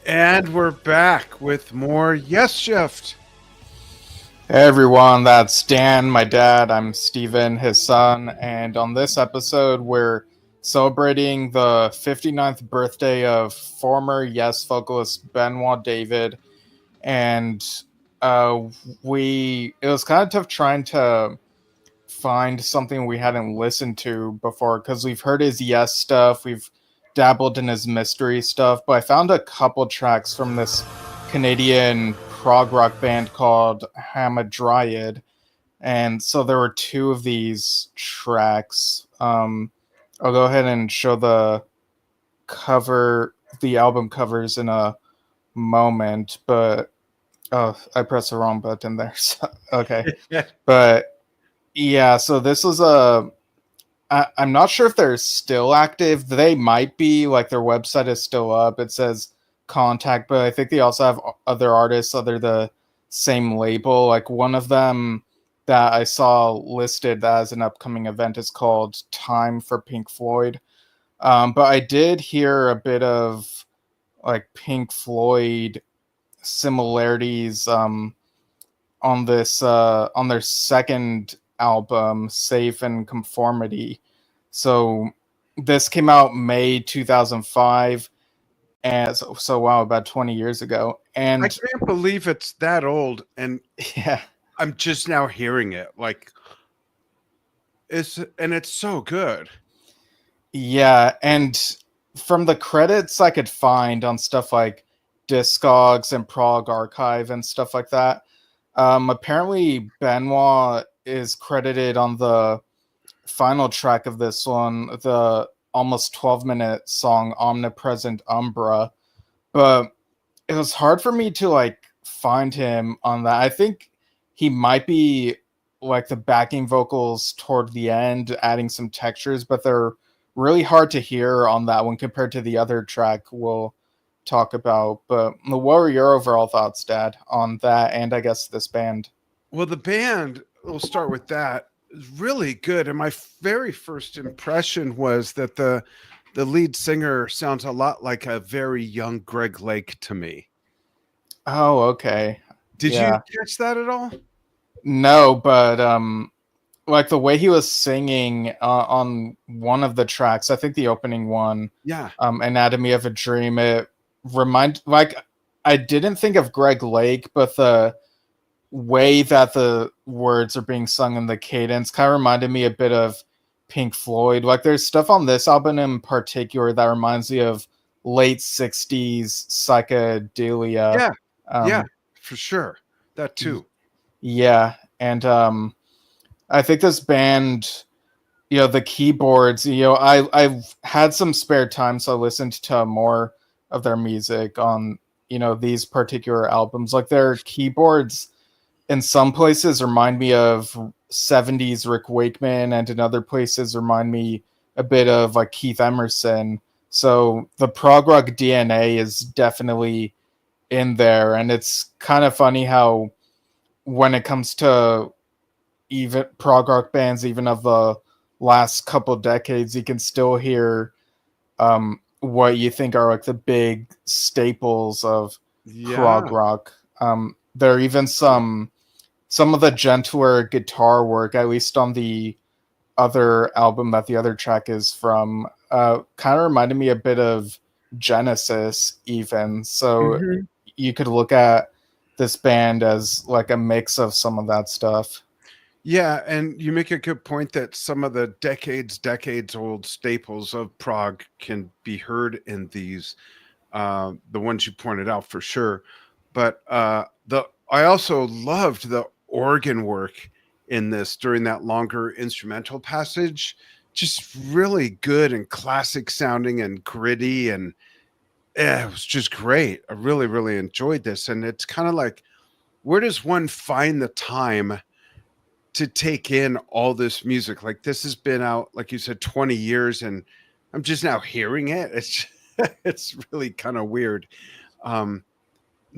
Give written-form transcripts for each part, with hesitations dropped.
And we're back with more Yesshift. Hey everyone, that's Dan, my dad. I'm Steven, his son, and on this episode, we're celebrating the 59th birthday of former Yes vocalist Benoît David. And uh, it was kind of tough trying to find something we hadn't listened to before because we've heard his Yes stuff, we've dabbled in his mystery stuff, but I found a couple tracks from this Canadian prog rock band called Hamadryad, and so there were two of these tracks. I'll go ahead and show the album covers in a moment, but oh, I pressed the wrong button there. So, okay, but yeah, so this was I'm not sure if they're still active. They might be, like their website is still up. It says contact, but I think they also have other artists under the same label. Like one of them that I saw listed as an upcoming event is called Time for Pink Floyd. But I did hear a bit of like Pink Floyd similarities on their second album, Safe and Conformity. So this came out May 2005, and so wow, about 20 years ago. And I can't believe it's that old, and yeah, I'm just now hearing it. Like, it's so good. yeah, and from the credits I could find on stuff like Discogs and Prog Archive and stuff like that, apparently Benoit is credited on the final track of this one, the almost 12-minute song Omnipresent Umbra. But it was hard for me to like find him on that. I think he might be like the backing vocals toward the end, adding some textures, but they're really hard to hear on that one compared to the other track we'll talk about. But what were your overall thoughts, Dad, on that and I guess this band? Well, the band, we'll start with that, is really good. And my very first impression was that the lead singer sounds a lot like a very young Greg Lake to me. Oh, okay. Did you Yeah. catch that at all? No, but like the way he was singing on one of the tracks, I think the opening one, Yeah. Anatomy of a Dream, it I didn't think of Greg Lake, but the way that the words are being sung in the cadence kind of reminded me a bit of Pink Floyd. Like there's stuff on this album in particular that reminds me of late 60s psychedelia. Yeah. Yeah, Um, for sure. That too. yeah, and I think this band, the keyboards, I've had some spare time, so I listened to more of their music on, these particular albums. Like their keyboards in some places remind me of 70s Rick Wakeman, and in other places remind me a bit of like Keith Emerson. So the prog rock DNA is definitely in there, and it's kind of funny how when it comes to even prog rock bands, even of the last couple decades, you can still hear what you think are like the big staples of Yeah. prog rock. There are even some of the gentler guitar work, at least on the other album that the other track is from, kind of reminded me a bit of Genesis, even. So Mhm. you could look at this band as like a mix of some of that stuff. Yeah, and you make a good point that some of the decades old staples of Prague can be heard in these, the ones you pointed out for sure. But the I also loved the organ work in this during that longer instrumental passage. Just really good and classic sounding and gritty, and it was just great. I really, really enjoyed this. And it's kind of like, where does one find the time to take in all this music? Like this has been out, like you said, 20 years, and I'm just now hearing it. It's it's really kind of weird. Um,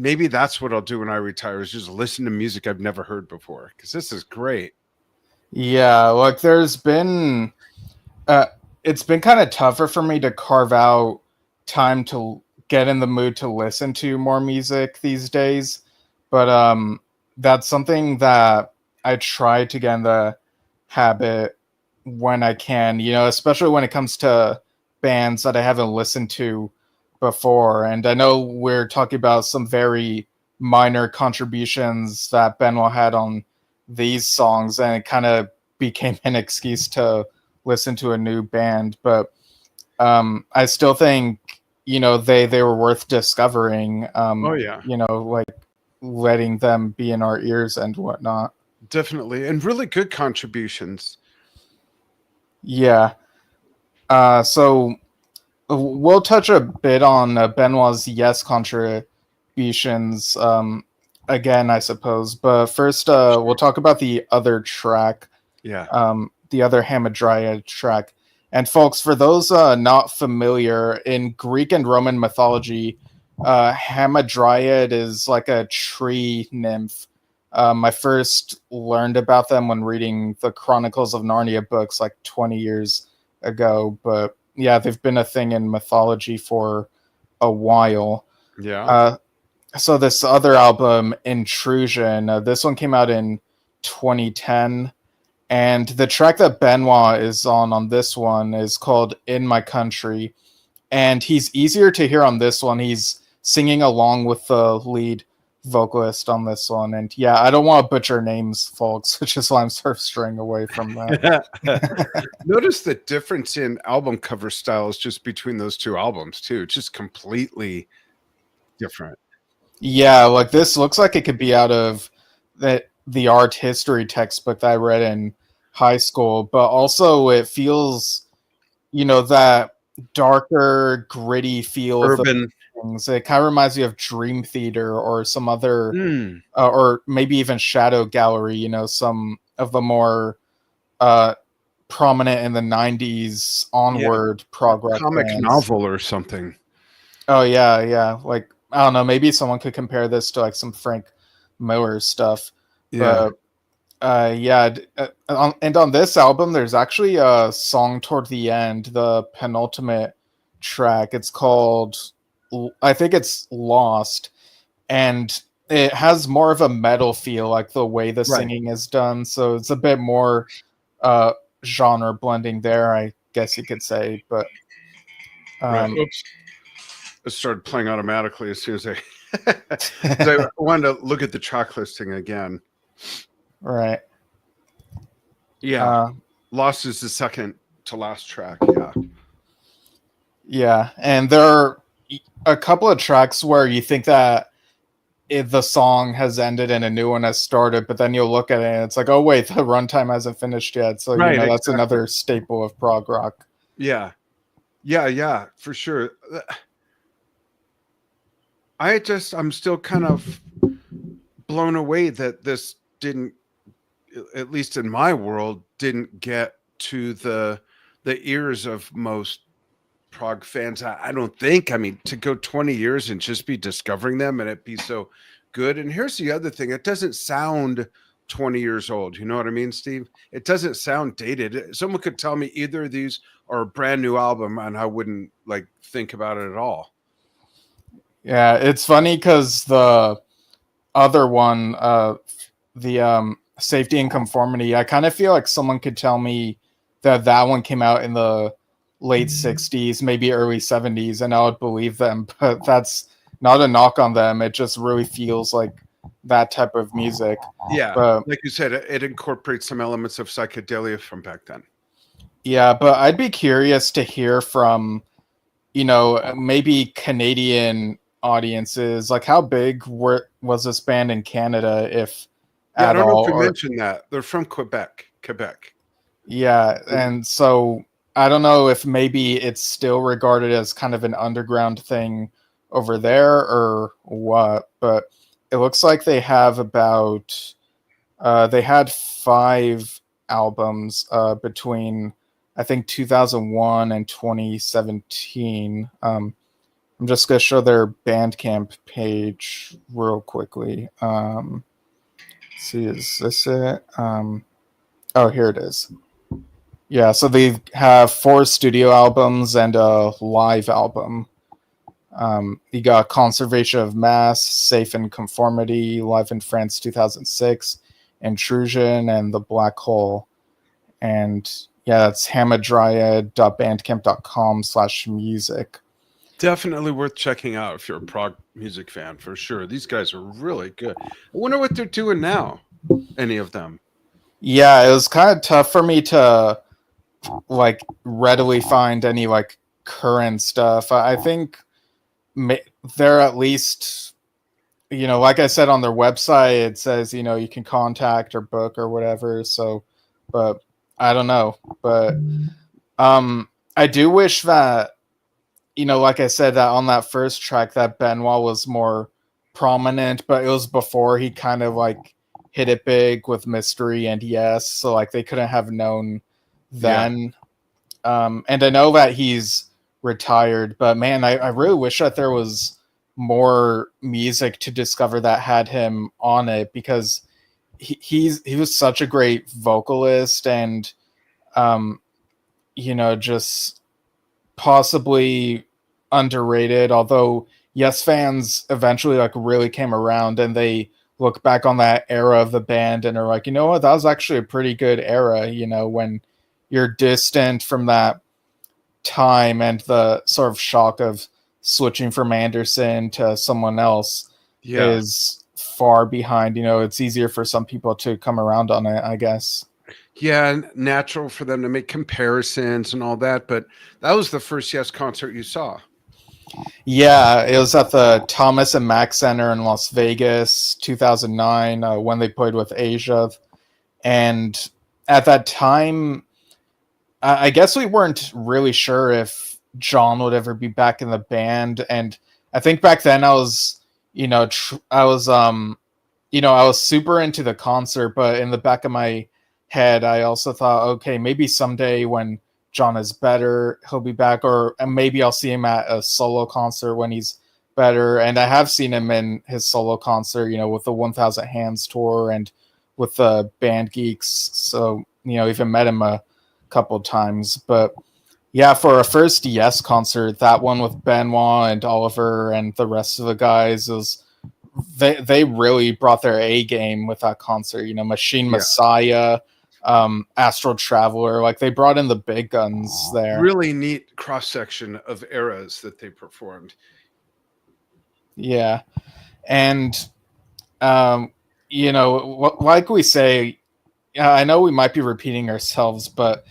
Maybe that's what I'll do when I retire, is just listen to music I've never heard before, because this is great. Yeah, like uh it's been kind of tougher for me to carve out time to get in the mood to listen to more music these days, but that's something that I try to get in the habit when I can, especially when it comes to bands that I haven't listened to before. And I know we're talking about some very minor contributions that Benoît had on these songs, and it kind of became an excuse to listen to a new band. But I still think, they were worth discovering, Oh yeah, like letting them be in our ears and whatnot. definitely, and really good contributions. Yeah. So we'll touch a bit on Benoit's Yes contributions again, I suppose. But first, we'll talk about the other track, Yeah. the other Hamadryad track. And folks, for those not familiar, in Greek and Roman mythology, Hamadryad is like a tree nymph. I first learned about them when reading the Chronicles of Narnia books like 20 years ago. But yeah, they've been a thing in mythology for a while. Yeah. So this other album, Intrusion, this one came out in 2010. And the track that Benoît is on this one is called In My Country. And he's easier to hear on this one. He's singing along with the lead vocalist on this one. And yeah, I don't want to butcher names, folks, which is why I'm sort of straying away from that. Notice the difference in album cover styles just between those two albums too. Just completely different. Yeah, like this looks like it could be out of the art history textbook that I read in high school, but also it feels, that darker, gritty feel of Urban. the things. It kind of reminds me of Dream Theater or some other, or maybe even Shadow Gallery. Some of the more prominent in the '90s onward prog rock comic bands. novel or something. Oh yeah. Like I don't know. Maybe someone could compare this to like some Frank Miller stuff. Yeah. But and on this album, there's actually a song toward the end, the penultimate track. It's called, I think it's Lost, and it has more of a metal feel, like the way the singing is done. So it's a bit more genre blending there, I guess you could say. But Oops. It started playing automatically as soon as I wanted to look at the track listing again. Right. Yeah. Lost is the second to last track. Yeah. Yeah. And there are a couple of tracks where you think that the song has ended and a new one has started, but then you'll look at it and it's like, oh, wait, the runtime hasn't finished yet. So, that's exactly. Another staple of prog rock. Yeah. Yeah, for sure. I'm still kind of blown away that this didn't, at least in my world, didn't get to the ears of most prog fans. I don't think. I mean, to go 20 years and just be discovering them and it be so good. And here's the other thing: it doesn't sound 20 years old. You know what I mean, Steve? It doesn't sound dated. Someone could tell me either of these are a brand new album, and I wouldn't think about it at all. Yeah, it's funny because the other one, the Safety and Conformity, I kind of feel like someone could tell me that one came out in the late 60s, maybe early 70s, and I would believe them. But that's not a knock on them. It just really feels like that type of music. Yeah, but, like you said, it incorporates some elements of psychedelia from back then. Yeah, but I'd be curious to hear from, maybe Canadian audiences. Like, how big was this band in Canada, if I don't know if you mentioned that. They're from Quebec. Yeah, and so I don't know if maybe it's still regarded as kind of an underground thing over there or what, but it looks like they have about they had 5 albums between I think 2001 and 2017. I'm just gonna show their Bandcamp page real quickly. Let's see, is this it? Oh, here it is. Yeah, so they have 4 studio albums and a live album. You got Conservation of Mass, Safe in Conformity, Live in France 2006, Intrusion, and The Black Hole. And yeah, that's hamadryad.bandcamp.com/music. Definitely worth checking out if you're a prog music fan, for sure. These guys are really good. I wonder what they're doing now, any of them. Yeah, it was kind of tough for me to like readily find any like current stuff. I think they're at least, like I said on their website, it says, you can contact or book or whatever. So, but I don't know. But I do wish that, like I said, that on that first track that Benoît was more prominent, but it was before he kind of like hit it big with Mystery and Yes. So like they couldn't have known then. Yeah. And I know that he's retired, but man, I really wish that there was more music to discover that had him on it, because he was such a great vocalist and just possibly underrated, although Yes fans eventually like really came around and they look back on that era of the band and are like, you know what, that was actually a pretty good era, when you're distant from that time and the sort of shock of switching from Anderson to someone else is far behind. It's easier for some people to come around on it, I guess. Yeah, natural for them to make comparisons and all that, but that was the first Yes concert you saw. Yeah, it was at the Thomas and Mack Center in Las Vegas, 2009, when they played with Asia. And at that time, I guess we weren't really sure if John would ever be back in the band. And I think back then I was, I was super into the concert, but in the back of my head, I also thought, okay, maybe someday when John is better, he'll be back, or maybe I'll see him at a solo concert when he's better. And I have seen him in his solo concert, with the 1000 Hands tour and with the Band Geeks. So, even met him a couple times. But yeah, for a first Yes concert, that one with Benoît and Oliver and the rest of the guys, was they really brought their A game with that concert. Machine Messiah, Astral Traveler, like they brought in the big guns there. Really neat cross section of eras that they performed. Yeah, and like we say, I know we might be repeating ourselves, but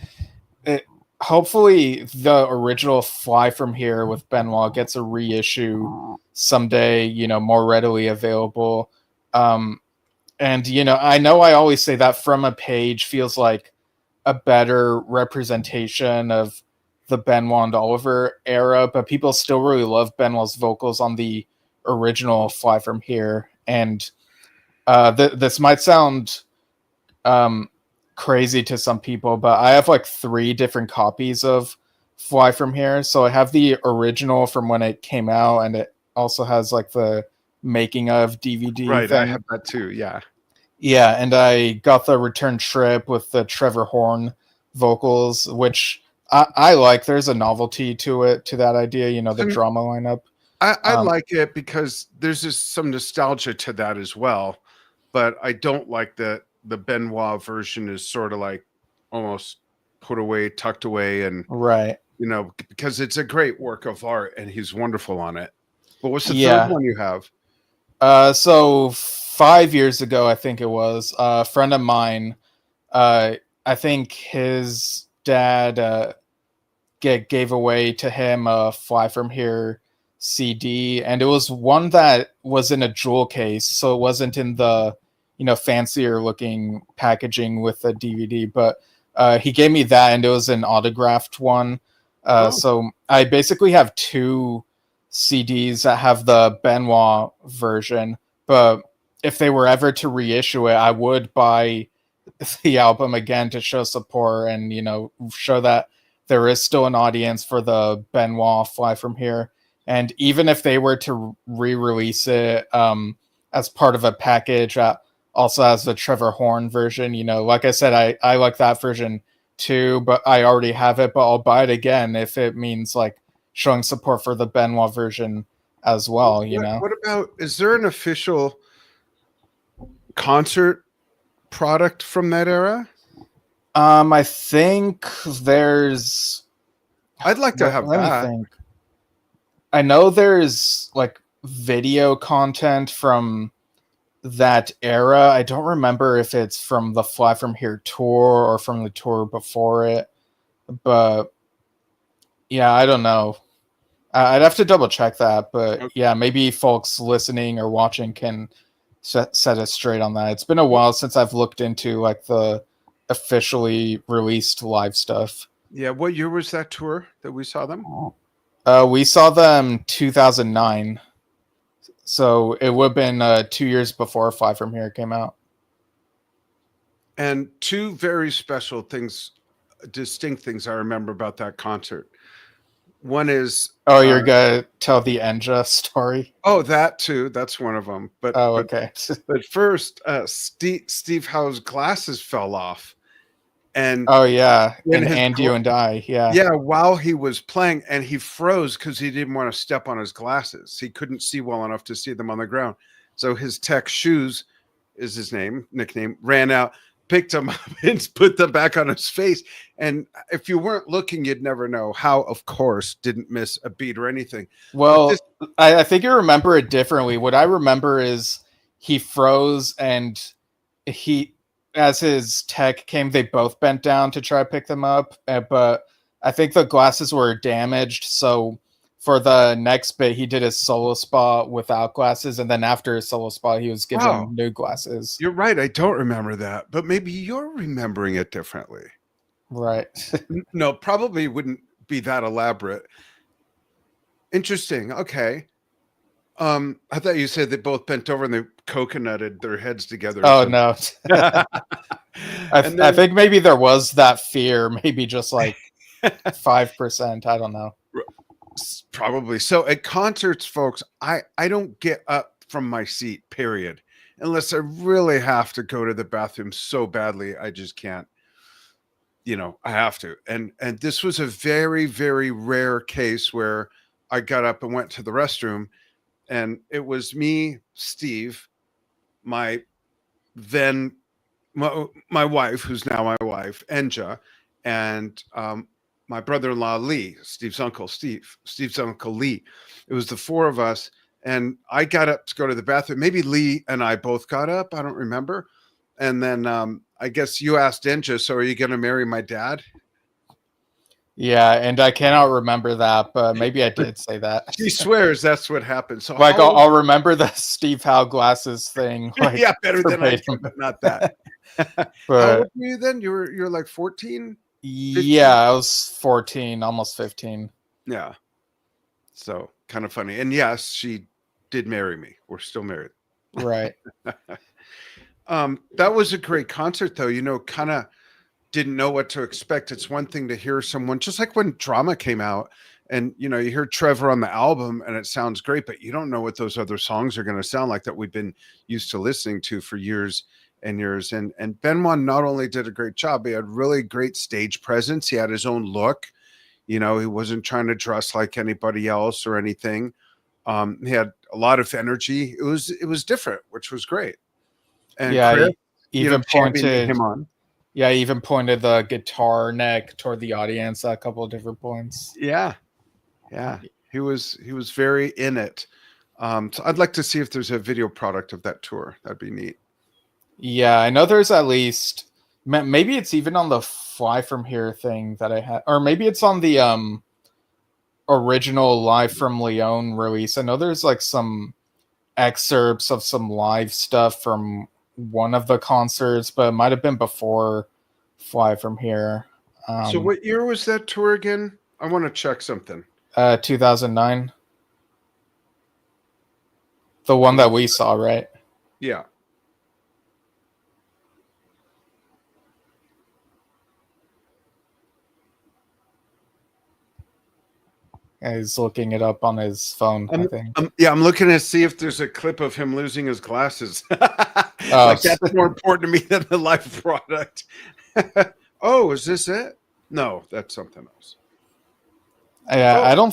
hopefully the original Fly From Here with Benoît gets a reissue someday, more readily available. And, I know I always say that From a Page feels like a better representation of the Benoît and Oliver era, but people still really love Benoît's vocals on the original Fly From Here. And this might sound crazy to some people, but I have like 3 different copies of Fly From Here. So I have the original from when it came out, and it also has like the making of DVD. Right, thing. I have that too, yeah. Yeah, and I got the return trip with the Trevor Horn vocals, which I like. There's a novelty to it, to that idea, the drama lineup. I like it because there's just some nostalgia to that as well, but I don't like the Benoît version is sort of like almost put away, tucked away, and right, because it's a great work of art and he's wonderful on it. But what's the third one you have? So 5 years ago, I think it was, a friend of mine, I think his dad gave away to him a Fly From Here CD, and it was one that was in a jewel case, so it wasn't in the fancier looking packaging with the DVD, but he gave me that, and it was an autographed one. So I basically have 2 CDs that have the Benoît version, but if they were ever to reissue it, I would buy the album again to show support and, show that there is still an audience for the Benoît Fly From Here. And even if they were to re-release it as part of a package that also has the Trevor Horn version, like I said, I like that version too, but I already have it, but I'll buy it again if it means like showing support for the Benoît version as well. What about, is there an official concert product from that era? I think there's. I'd like to have Let that. me think. I know there's like video content from that era. I don't remember if it's from the Fly From Here tour or from the tour before it, but yeah, I don't know. I'd have to double check that, but Okay. yeah, maybe folks listening or watching can set us straight on that. It's been a while since I've looked into like the officially released live stuff. Yeah, what year was that tour that we saw them? We saw them 2009, so it would have been 2 years before Fly From Here came out. And two very special things, distinct things I remember about that concert. One is, Oh, you're gonna tell the Enja story? oh, that too. That's one of them. But okay. But first, Steve Howe's glasses fell off, and Oh yeah, when and you and I, yeah, while he was playing, and he froze because he didn't want to step on his glasses. He couldn't see well enough to see them on the ground. So his tech shoes is his nickname, ran out, picked them up, and put them back on his face. And if you weren't looking, you'd never know. How, of course, didn't miss a beat or anything. Well, I think you remember it differently. What I remember is he froze, and as his tech came, they both bent down to try to pick them up. But I think the glasses were damaged, so for the next bit, he did his solo spot without glasses, and then after his solo spot, he was given new glasses. You're right. I don't remember that, but maybe you're remembering it differently. Right. No, probably wouldn't be that elaborate. Interesting. Okay. I thought you said they both bent over and they coconutted their heads together. Oh no. I think maybe there was that fear, maybe just like 5%. I don't know. Probably. So at concerts, folks, I don't get up from my seat, period, unless I really have to go to the bathroom so badly. I just can't. I have to. And this was a very, very rare case where I got up and went to the restroom, and it was me, Steve, my wife, who's now my wife, Enja, and my brother-in-law, Lee, Steve's uncle Lee. It was the four of us, and I got up to go to the bathroom. Maybe Lee and I both got up. I don't remember. And then I guess you asked Enja, so are you going to marry my dad? Yeah, and I cannot remember that, but maybe I did say that. She swears that's what happened. So like I'll remember the Steve Howe glasses thing. Like, yeah, better than I can, but not that. But how old were you then? You're like 14? 15? Yeah, I was 14, almost 15. Yeah. So kind of funny. And yes, she did marry me. We're still married. Right. That was a great concert though, kind of didn't know what to expect. It's one thing to hear someone, just like when Drama came out, and you hear Trevor on the album and it sounds great, but you don't know what those other songs are going to sound like that we've been used to listening to for years and years. And Benoît not only did a great job, he had really great stage presence. He had his own look. He wasn't trying to dress like anybody else or anything. He had a lot of energy. It was different, which was great. And yeah, Chris, even pointed him on. Yeah, he even pointed the guitar neck toward the audience at a couple of different points. Yeah. He was very in it. So I'd like to see if there's a video product of that tour. That'd be neat. Yeah, I know there's at least, maybe it's even on the Fly From Here thing that I had, or maybe it's on the original Live from Lyon release. I know there's like some excerpts of some live stuff from one of the concerts, but it might have been before Fly From Here. So what year was that tour again? I want to check something. 2009. The one that we saw, right? Yeah. He's looking it up on his phone, I think. I'm looking to see if there's a clip of him losing his glasses. Like that's more important to me than the live product. Oh, is this it? No, that's something else. Yeah,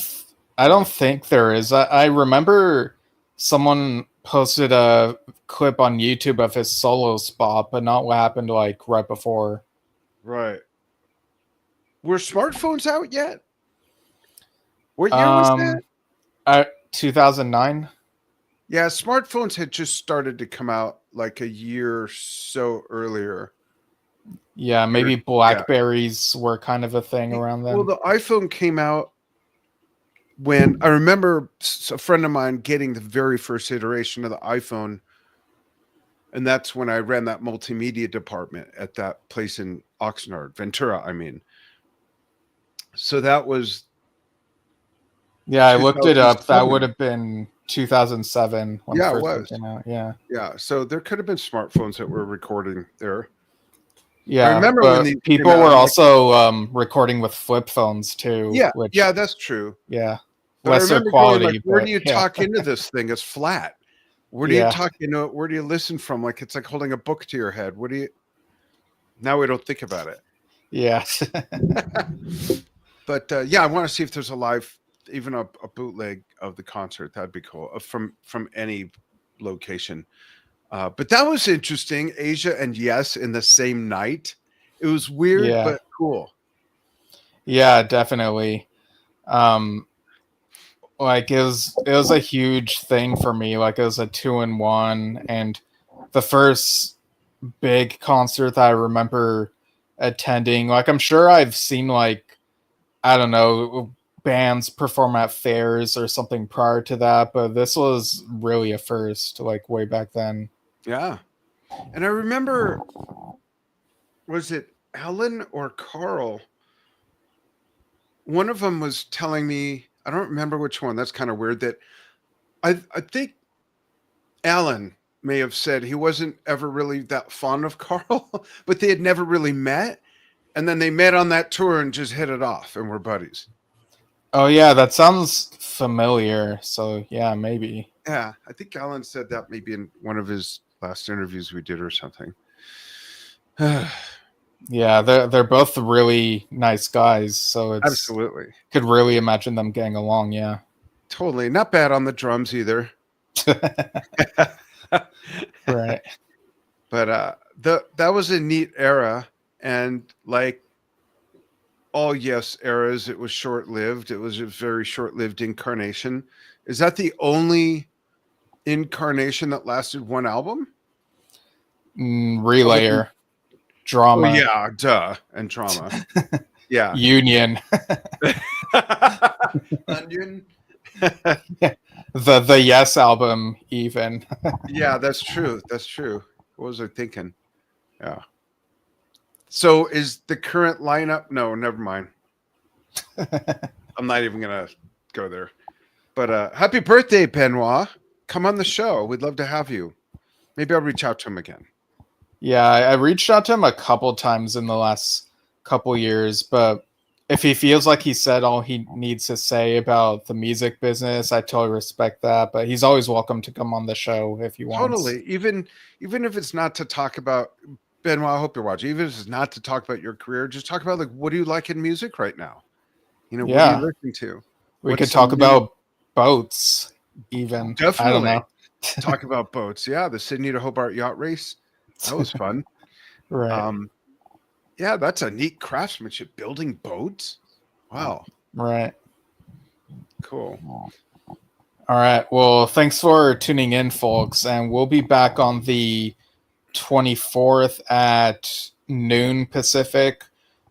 I don't think there is. I remember someone posted a clip on YouTube of his solo spot, but not what happened like right before. Right. Were smartphones out yet? What year was that? 2009. Yeah, smartphones had just started to come out like a year or so earlier. Yeah, maybe Blackberries were kind of a thing around then. Well, the iPhone came out when I remember a friend of mine getting the very first iteration of the iPhone. And that's when I ran that multimedia department at that place in Oxnard, Ventura, I mean. So that was... Yeah, I looked it up. That 2007. would have been 2007 when Yeah, the it first one was. came out. Yeah. Yeah, so there could have been smartphones that were recording there. Yeah, I remember but when these people came out, were I'm like, also recording with flip phones too. yeah, which, yeah, that's true. yeah, But I lesser remember going quality. like, where but do you yeah. talk into this thing? It's flat. Where do you Yeah. talk? You know, where do you listen from? Like it's like holding a book to your head. What do you? Now we don't think about it. Yeah. But yeah, I want to see if there's a live, even a bootleg of the concert. That'd be cool from any location. But that was interesting. Asia and Yes in the same night. It was weird, Yeah. but cool. Yeah, definitely. Like it was a huge thing for me. Like it was a 2-in-1, and the first big concert that I remember attending. Like I'm sure I've seen like, I don't know, bands perform at fairs or something prior to that, but this was really a first, like way back then. Yeah. And I remember, was it Ellen or Carl? One of them was telling me, I don't remember which one. That's kind of weird that I think Alan may have said he wasn't ever really that fond of Carl, but they had never really met. And then they met on that tour and just hit it off and were buddies. Oh yeah, that sounds familiar. So yeah, maybe. Yeah, I think Alan said that maybe in one of his last interviews we did or something. Yeah, they're both really nice guys, so it's Absolutely. could really imagine them getting along. Yeah. Totally. Not bad on the drums either. Right. But that was a neat era, and like all Yes eras, it was short-lived. It was a very short-lived incarnation. Is that the only incarnation that lasted one album? Relayer. Drama. Oh yeah, duh, and Drama. Yeah. Union. Onion. The Yes album even. Yeah, that's true. That's true. What was I thinking? Yeah. So is the current lineup? No, never mind. I'm not even gonna go there. But happy birthday, Benoît. Come on the show. We'd love to have you. Maybe I'll reach out to him again. Yeah, I reached out to him a couple times in the last couple years, but if he feels like he said all he needs to say about the music business, I totally respect that. But he's always welcome to come on the show if he wants. Totally. Even if it's not to talk about Benoît, I hope you're watching. Even if it's not to talk about your career, just talk about like what do you like in music right now? You know, what are you listening to? We could talk about boats, even. Definitely. I don't know. Talk about boats. Yeah, the Sydney to Hobart yacht race. That was fun. Right. Yeah, that's a neat craftsmanship. Building boats. Wow. Right. Cool. All right. Well, thanks for tuning in, folks. And we'll be back on the 24th at noon Pacific,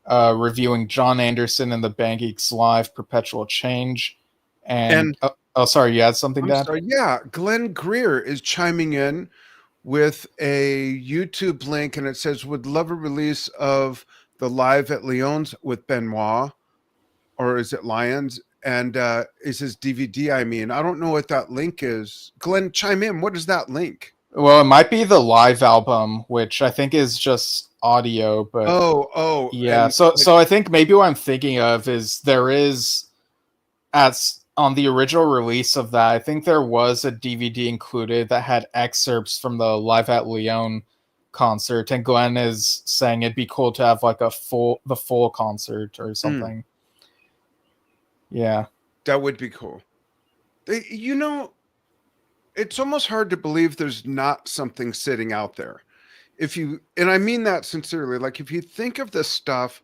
reviewing John Anderson and the Band Geeks Live Perpetual Change. And sorry, you had something, Dad? Sorry. Yeah, Glenn Greer is chiming in with a YouTube link, and it says, would love a release of the Live at Lyons with Benoît, or is it Lions? And is his DVD, I mean. I don't know what that link is. Glenn, chime in. What is that link? Well, it might be the live album, which I think is just audio, but yeah. So I think maybe what I'm thinking of is there is on the original release of that, I think there was a DVD included that had excerpts from the Live at Lyon concert, and Glenn is saying it'd be cool to have like the full concert or something. Yeah. That would be cool. It's almost hard to believe there's not something sitting out there. And I mean that sincerely, like if you think of the stuff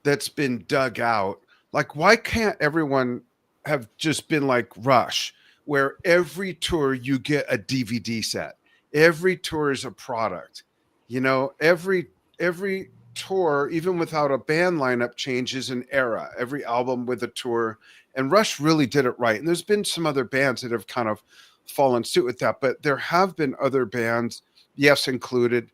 that's been dug out, like why can't everyone have just been like Rush, where every tour you get a DVD set, every tour is a product, every tour, even without a band lineup, changes an era, every album with a tour. And Rush really did it right. And there's been some other bands that have kind of fallen suit with that, but there have been other bands, yes included,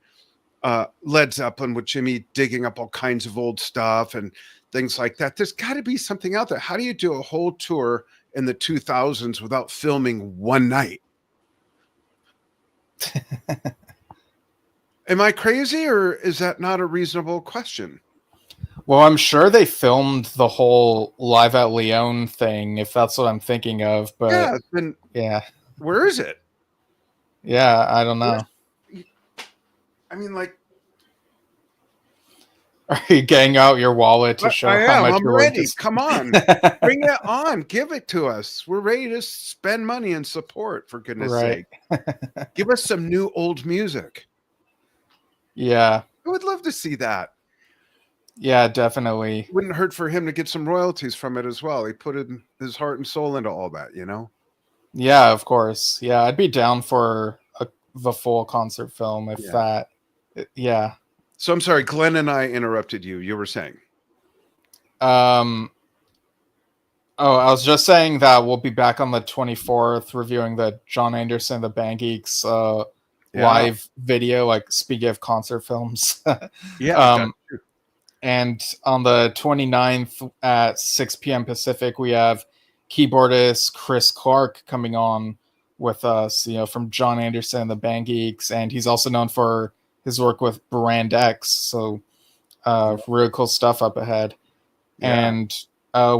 Led Zeppelin with Jimmy digging up all kinds of old stuff and things like that. There's got to be something out there. How do you do a whole tour in the 2000s without filming one night? Am I crazy, or is that not a reasonable question? Well, I'm sure they filmed the whole Live at Lyon thing, if that's what I'm thinking of. But yeah. Where is it? Yeah, I don't know. I mean, like, are you getting out your wallet to show how much I'm ready? Come on, bring it on, give it to us. We're ready to spend money and support, for goodness sake. Give us some new old music. Yeah, I would love to see that. Yeah, definitely. Wouldn't hurt for him to get some royalties from it as well. He put his heart and soul into all that, Yeah, of course. Yeah, I'd be down for the full concert film if that. Yeah. So I'm sorry, Glenn and I interrupted you. You were saying. I was just saying that we'll be back on the 24th reviewing the John Anderson, the Band Geeks live video, like speaking of concert films. And on the 29th at 6 p.m. Pacific, we have keyboardist Chris Clark coming on with us, from John Anderson and the Band Geeks. And he's also known for his work with Brand X. So really cool stuff up ahead. Yeah. And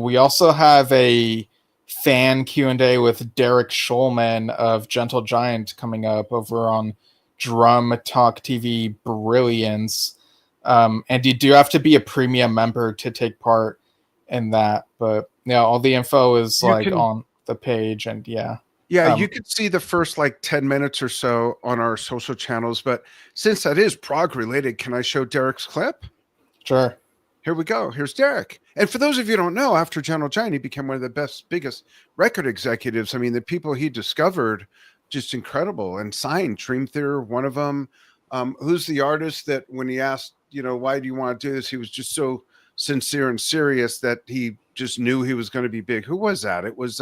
we also have a fan Q&A with Derek Schulman of Gentle Giant coming up over on Drum Talk TV Brilliance. And you do have to be a premium member to take part in that. But yeah, all the info is on the page, and you could see the first 10 minutes or so on our social channels. But since that is prog related, can I show Derek's clip? Sure. Here we go. Here's Derek. And for those of you who don't know, after Gentle Giant, he became one of the biggest record executives. I mean, the people he discovered, just incredible, and signed Dream Theater, one of them. Who's the artist that when he asked, why do you want to do this? He was just so sincere and serious that he just knew he was going to be big. Who was that? It was,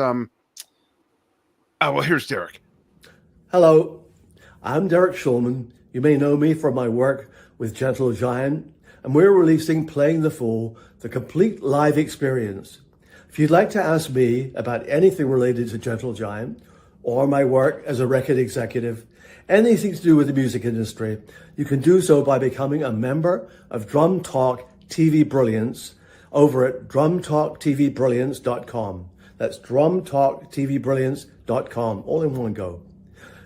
here's Derek. Hello, I'm Derek Schulman. You may know me from my work with Gentle Giant, and we're releasing Playing the Fool, the complete live experience. If you'd like to ask me about anything related to Gentle Giant or my work as a record executive, anything to do with the music industry, you can do so by becoming a member of Drum Talk TV Brilliance over at drumtalktvbrilliance.com. That's drumtalktvbrilliance.com, all in one go.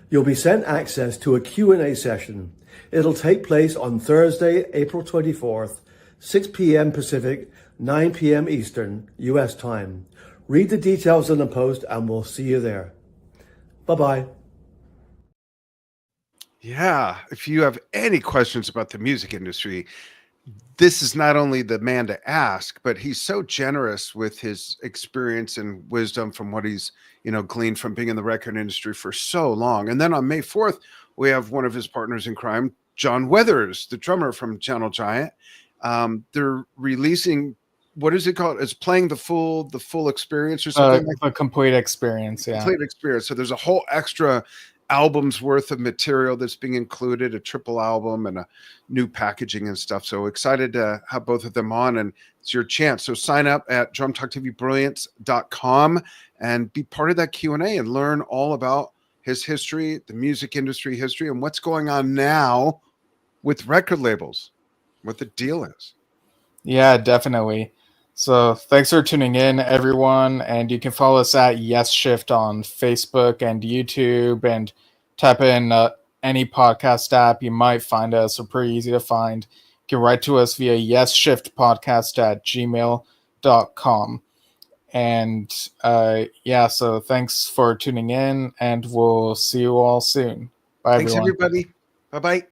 You'll be sent access to a Q&A session. It'll take place on Thursday, April 24th, 6 p.m. Pacific, 9 p.m. Eastern, U.S. time. Read the details in the post and we'll see you there. Bye-bye. Yeah, if you have any questions about the music industry, this is not only the man to ask, but he's so generous with his experience and wisdom from what he's, gleaned from being in the record industry for so long. And then on May 4th, we have one of his partners in crime, John Weathers, the drummer from Gentle Giant. They're releasing, what is it called? It's Playing the Full experience or something a complete experience. Yeah. Complete experience. So there's a whole extra album's worth of material that's being included, a triple album and a new packaging and stuff. So excited to have both of them on, and it's your chance. So sign up at drumtalktvbrilliance.com and be part of that Q&A and learn all about his history, the music industry history, and what's going on now with record labels, what the deal is. Yeah, definitely. So thanks for tuning in, everyone. And you can follow us at Yesshift on Facebook and YouTube, and type in any podcast app. You might find us. We're pretty easy to find. You can write to us via yesshiftpodcast@gmail.com. And yeah, so thanks for tuning in, and we'll see you all soon. Bye, Thanks, everyone. everybody. Bye-bye.